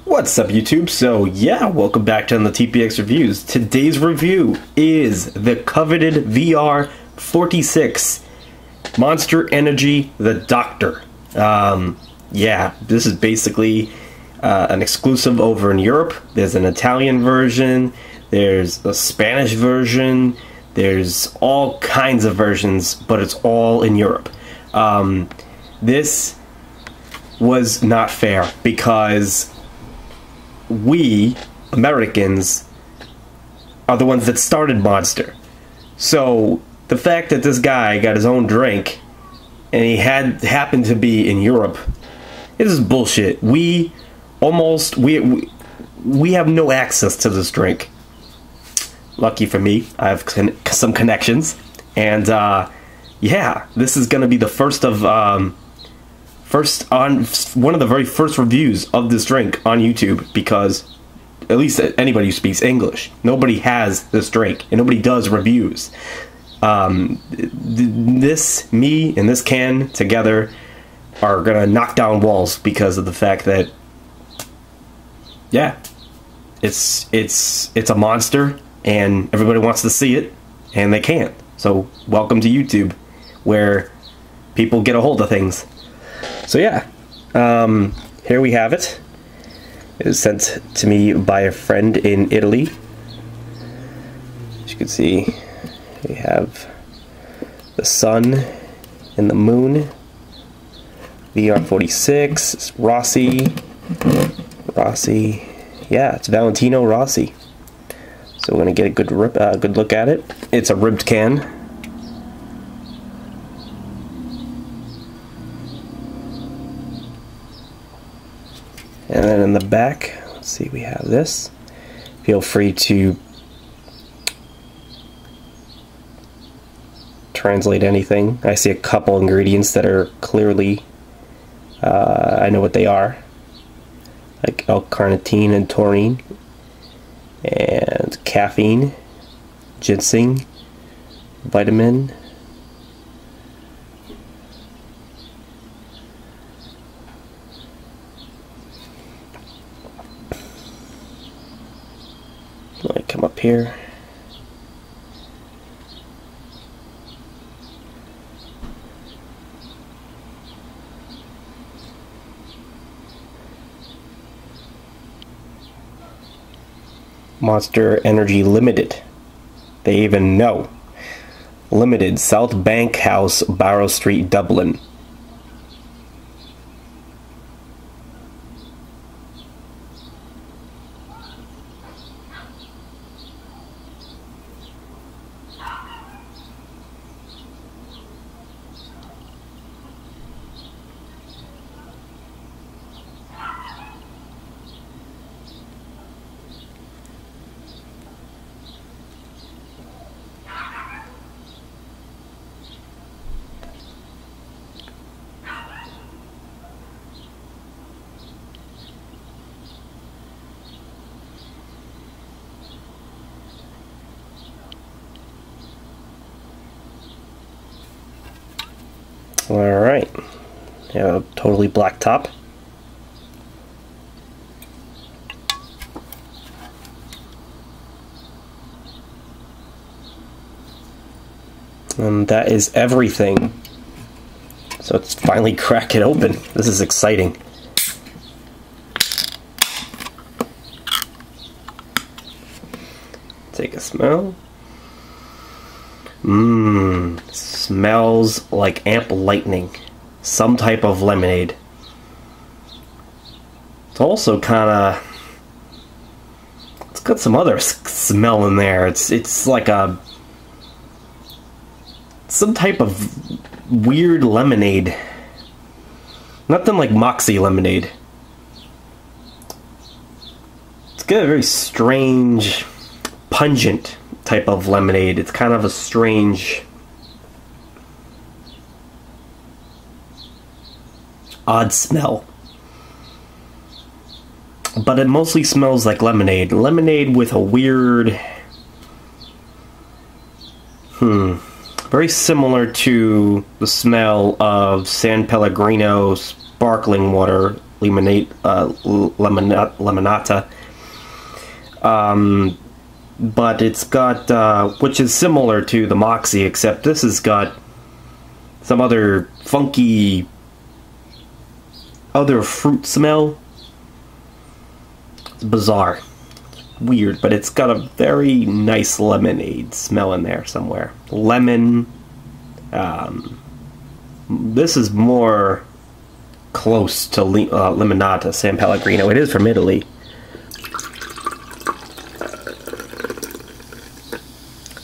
What's up, YouTube? So yeah, welcome back to the TPX reviews. Today's review is the coveted VR46 Monster Energy the Doctor. Yeah, this is basically an exclusive over in Europe. There's an Italian version, there's a Spanish version, there's all kinds of versions, but it's all in Europe. This was not fair because we, Americans, are the ones that started Monster. So the fact that this guy got his own drink and he happened to be in Europe, this is bullshit. We have no access to this drink. Lucky for me, I have some connections, and yeah, this is gonna be the first one of the very first reviews of this drink on YouTube, because at least anybody who speaks English, nobody has this drink and nobody does reviews. Me and this can together are gonna knock down walls because of the fact that, yeah, it's a monster and everybody wants to see it and they can't. So welcome to YouTube, where people get a hold of things. So yeah, here we have it. It was sent to me by a friend in Italy. As you can see, we have the sun and the moon. VR46, Rossi. Yeah, it's Valentino Rossi. So we're gonna get a good look at it. It's a ribbed can. And then in the back, let's see, we have this. Feel free to translate anything. I see a couple ingredients that are clearly, I know what they are, like L-carnitine and taurine, and caffeine, ginseng, vitamin, let me come up here. Monster Energy Limited. They even know. Limited, South Bank House, Barrow Street, Dublin. Alright, a totally black top. And that is everything. So let's finally crack it open. This is exciting. Take a smell. Smells like amp lightning. Some type of lemonade. It's also kind of, it's got some other smell in there. It's like some type of weird lemonade. Nothing like Moxie lemonade. It's got a very strange, pungent type of lemonade. It's kind of a strange, odd smell, but it mostly smells like lemonade. Lemonade with a weird, very similar to the smell of San Pellegrino sparkling water Lemonata. But it's got, which is similar to the Moxie, except this has got some other funky, other fruit smell. It's bizarre. It's weird, but it's got a very nice lemonade smell in there somewhere. Lemon. This is more close to Limonata, San Pellegrino. It is from Italy.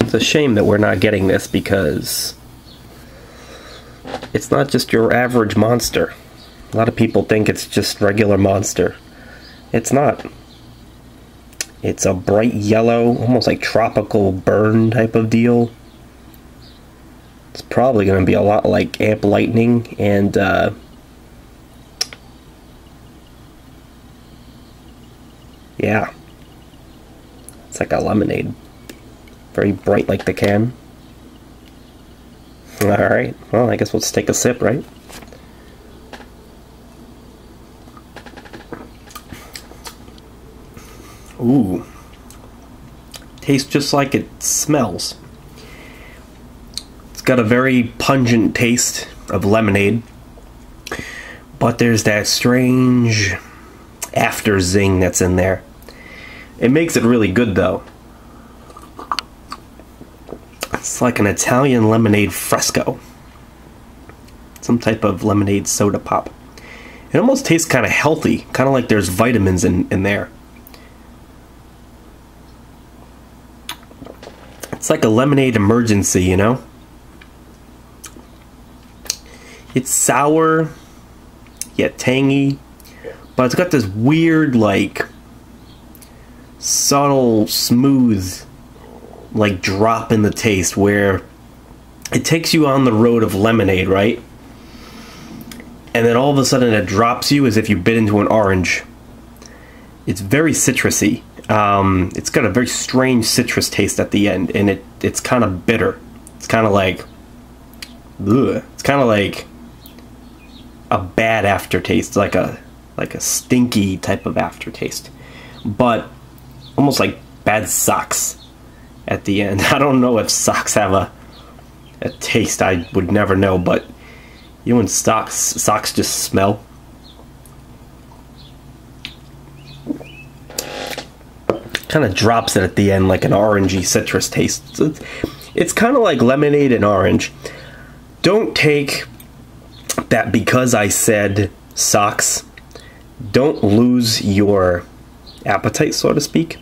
It's a shame that we're not getting this because it's not just your average Monster. A lot of people think it's just regular Monster. It's not. It's a bright yellow, almost like tropical burn type of deal. It's probably going to be a lot like Amp Lightning and yeah. It's like a lemonade. Very bright like the can. Alright, well, I guess we'll just take a sip, right? Ooh. Tastes just like it smells. It's got a very pungent taste of lemonade, but there's that strange after zing that's in there. It makes it really good though. It's like an Italian lemonade fresco. Some type of lemonade soda pop. It almost tastes kind of healthy, kind of like there's vitamins in there. It's like a lemonade emergency, you know? It's sour, yet tangy, but it's got this weird, like, subtle, smooth, like, drop in the taste where it takes you on the road of lemonade, right? And then all of a sudden it drops you as if you bit into an orange. It's very citrusy. It's got a very strange citrus taste at the end, and it's kind of bitter. It's kind of like, ugh. It's kind of like a bad aftertaste, like a stinky type of aftertaste, but almost like bad socks at the end. I don't know if socks have a taste. I would never know, but you know when socks just smell. Kind of drops it at the end like an orangey citrus taste. So it's kind of like lemonade and orange. Don't take that because I said socks. Don't lose your appetite, so to speak.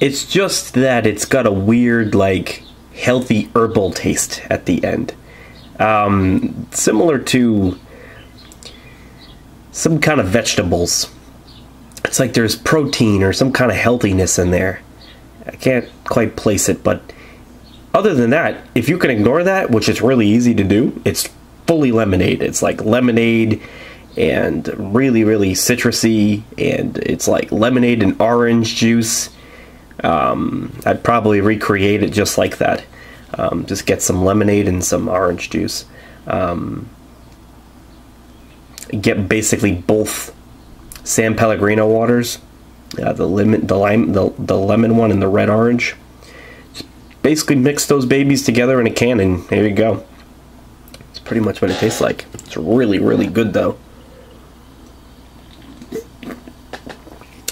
It's just that it's got a weird, like, healthy herbal taste at the end. Similar to some kind of vegetables. It's like there's protein or some kind of healthiness in there. I can't quite place it, but other than that, if you can ignore that, which is really easy to do, it's fully lemonade. It's like lemonade and really, really citrusy, and it's like lemonade and orange juice. I'd probably recreate it just like that. Just get some lemonade and some orange juice. Get basically both San Pellegrino waters, the lemon one and the red orange. Just basically mix those babies together in a can, and there you go. It's pretty much what it tastes like. It's really, really good though.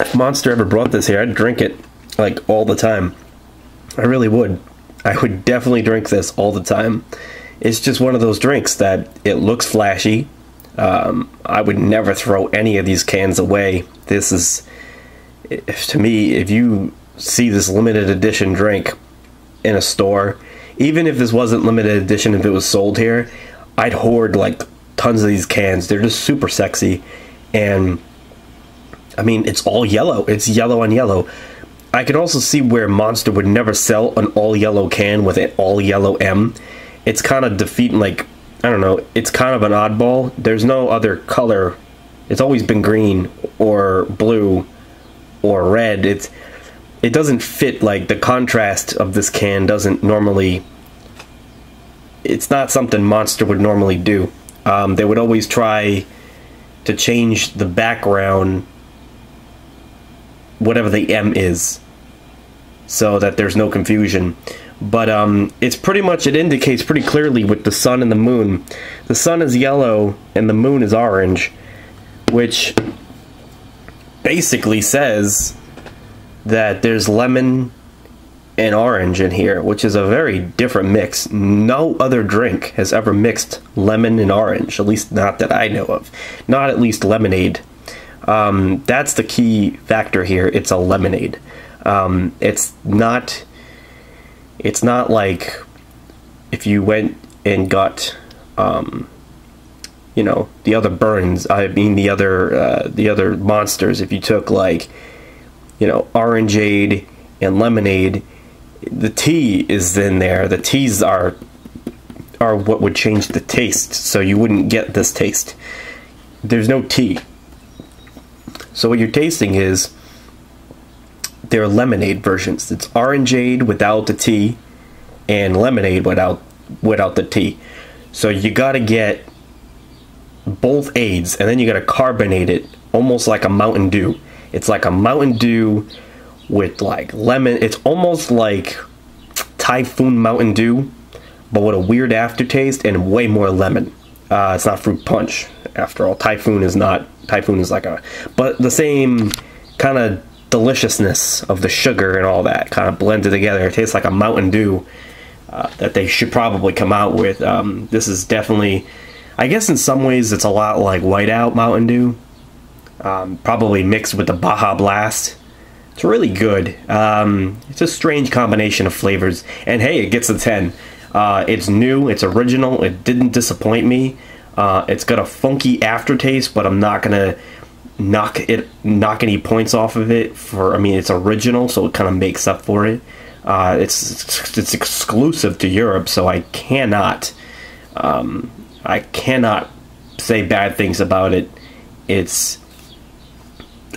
If Monster ever brought this here, I'd drink it like all the time. I really would. I would definitely drink this all the time. It's just one of those drinks that it looks flashy. I would never throw any of these cans away. This is, to me, if you see this limited edition drink in a store, even if this wasn't limited edition, if it was sold here, I'd hoard like tons of these cans. They're just super sexy, and I mean, it's all yellow. It's yellow on yellow. I could also see where Monster would never sell an all yellow can with an all yellow M. It's kind of defeating, like, I don't know, it's kind of an oddball. There's no other color. It's always been green or blue or red. It doesn't fit, like, the contrast of this can doesn't normally, it's not something Monster would normally do. They would always try to change the background, whatever the M is, so that there's no confusion. But it's pretty much, it indicates pretty clearly with the sun and the moon. The sun is yellow and the moon is orange, which basically says that there's lemon and orange in here, which is a very different mix. No other drink has ever mixed lemon and orange, at least not that I know of. Not at least lemonade. That's the key factor here. It's a lemonade. It's not like if you went and got you know, the other burns, I mean the other monsters. If you took, like, you know, orangeade and lemonade, the tea is in there. The teas are what would change the taste, so you wouldn't get this taste. There's no tea. So what you're tasting is their lemonade versions. It's orangeade without the tea and lemonade without the tea. So you gotta get both aids, and then you gotta carbonate it almost like a Mountain Dew. It's like a Mountain Dew with like lemon. It's almost like Typhoon Mountain Dew, but with a weird aftertaste and way more lemon. It's not fruit punch, after all. Typhoon is not. Typhoon is like a, but the same kind of deliciousness of the sugar and all that kind of blended together. It tastes like a Mountain Dew that they should probably come out with. This is definitely, I guess in some ways it's a lot like Whiteout Mountain Dew, probably mixed with the Baja Blast. It's really good. It's a strange combination of flavors, and hey, it gets a 10. It's new, it's original, it didn't disappoint me. It's got a funky aftertaste, but I'm not gonna knock any points off of it for, I mean, it's original, so it kind of makes up for it. It's exclusive to Europe, so I cannot say bad things about it. It's,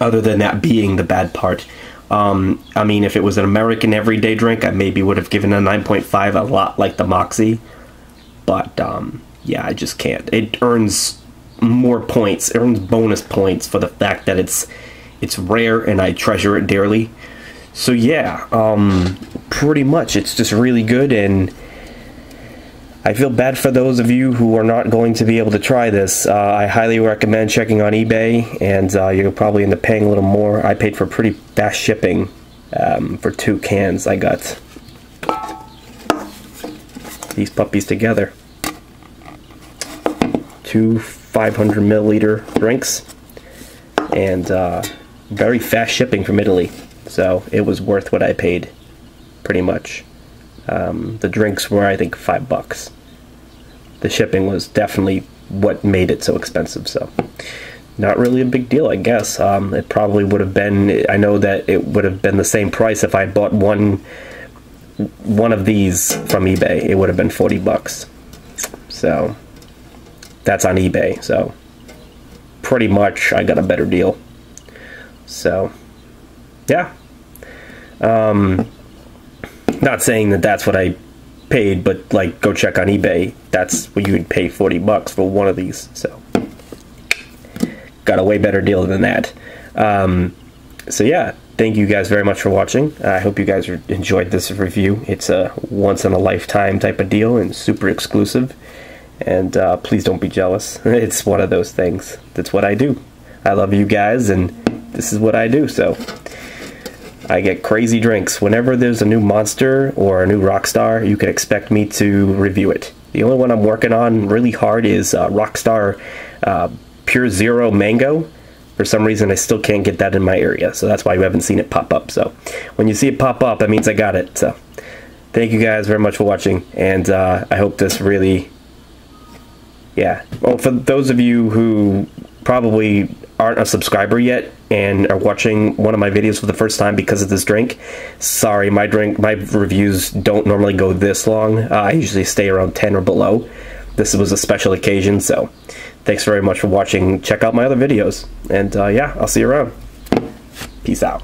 other than that being the bad part. I mean, if it was an American everyday drink, I maybe would have given a 9.5, a lot like the Moxie. But yeah, I just can't. It earns more points. It earns bonus points for the fact that it's rare and I treasure it dearly. So yeah, pretty much it's just really good, and I feel bad for those of you who are not going to be able to try this. I highly recommend checking on eBay, and you'll probably end up paying a little more. I paid for pretty fast shipping for 2 cans. I got these puppies together. 2 500 milliliter drinks, and very fast shipping from Italy. So it was worth what I paid, pretty much. The drinks were, I think, $5. The shipping was definitely what made it so expensive, so not really a big deal, I guess. It probably would have been, I know that it would have been the same price if I bought one of these from eBay. It would have been $40. So that's on eBay, so pretty much I got a better deal. So yeah. Not saying that that's what I paid, but like, go check on eBay. That's what you would pay $40 for one of these. So got a way better deal than that. So yeah, thank you guys very much for watching. I hope you guys enjoyed this review. It's a once-in-a-lifetime type of deal and super exclusive. And please don't be jealous. It's one of those things. That's what I do. I love you guys, and this is what I do. So I get crazy drinks. Whenever there's a new Monster or a new Rockstar, you can expect me to review it. The only one I'm working on really hard is Rockstar Pure Zero Mango. For some reason, I still can't get that in my area, so that's why you haven't seen it pop up. So when you see it pop up, that means I got it. So thank you guys very much for watching, and I hope this really, yeah. Well, for those of you who probably aren't a subscriber yet and are watching one of my videos for the first time because of this drink, sorry, my reviews don't normally go this long. I usually stay around 10 or below. This was a special occasion, so thanks very much for watching. Check out my other videos, and yeah, I'll see you around. Peace out.